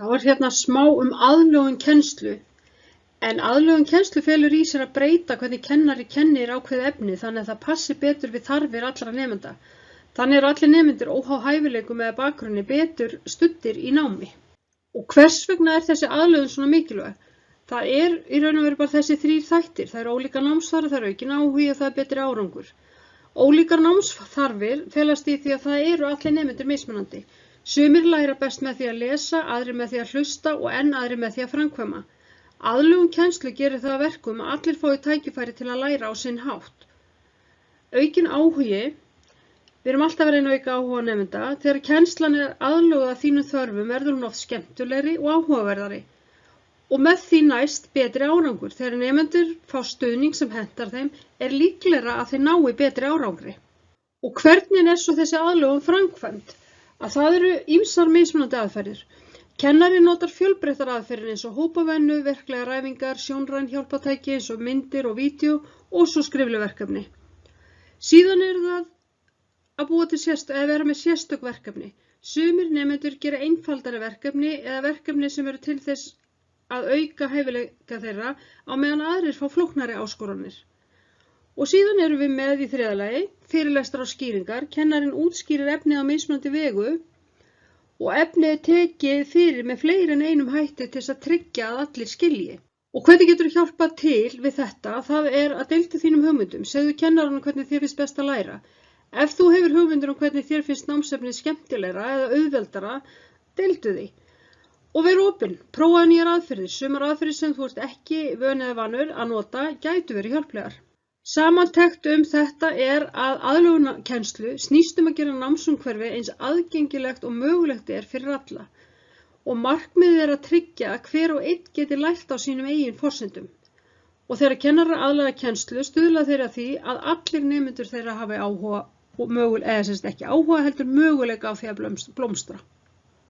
Þá hérna smá aðlögun kennslu. En aðlögun kennslu felur í sér að breyta hvernig kennari kennir ákveðið efni þannig að það passi betur við þarfir allra nemenda. Þannig eru allir nemendur óháð hæfileikum eða bakgrunni betur studdir í námi. Og hvers vegna er þessi aðlögun svona mikilvæg? Það er í raun og veru bara þessi þrír þættir. Það eru ólíkar námsþarfir, það eru aukin áhugi og það er betri árangur. Ólíkar námsþarfir felast í því að það eru allir nemendur mismunandi. Sumir læra best með því að lesa, aðrir með því að hlusta og enn aðrir með því að framkvæma. Aðlögun kennslu gerir það að verkum að allir fái tækifæri til að læra á sinn hátt. Aukin áhugi, við erum alltaf að reyna að auka áhuga nemenda, þegar kennslan er aðlöguð að þínum þörfum verður hún oft skemmtulegri og áhugaverðari. Og með því næst betri árangur. Þegar nemendur fá stuðning sem hentar þeim er líklegra að þeir nái betri árangri. Og hvernig er svo þessi aðlögun framkvæmd? Að það eru ýmsar mismunandi aðferðir. Kennari notar fjölbreyttar aðferðir eins og hópavennu, verklegar æfingar, sjónræn hjálpatæki eins og myndir og vídeó og svo skrifleg verkefni. Síðan eru það að búa til vera með sérstök verkefni. Sumir nemendur gera einfaldari verkefni eða verkefni sem eru til þess að auka hæfileika þeirra á meðan aðrir fá flóknari áskoranir. Og síðan erum við með í þriðja lagi fyrirlestrar og skýringar. Kennarinn útskýrir efnið á mismunandi vegu og efnið er tekið fyrir með fleiri en einum hætti til þess að tryggja að allir skilji. Og hvernig getur þú hjálpað til við þetta? Það er að deildu þínum hugmyndum. Segðu kennaranum hvernig þér finnst best að læra. Ef þú hefur hugmyndir hvernig þér finnst námsefnið skemmtilegra eða auðveldara, deildu því. Og veru opinn. Prófaðu nýjar aðferðir. Sumar aðferðir sem þú ert ekki vön eða vanur að nota gætu verið hjálplegar. Samantekt þetta er að aðlögunarkennslu snýst að gera námsumhverfi eins aðgengilegt og mögulegt er fyrir alla. Og markmiðið er að tryggja að hver og einn geti lært á sínum eigin forsendum. Og þegar kennarar aðlaga kennslu stuðla þeir að því að allir nemendur þeirra hafi áhuga og ekki áhuga heldur möguleika á því að blómstra.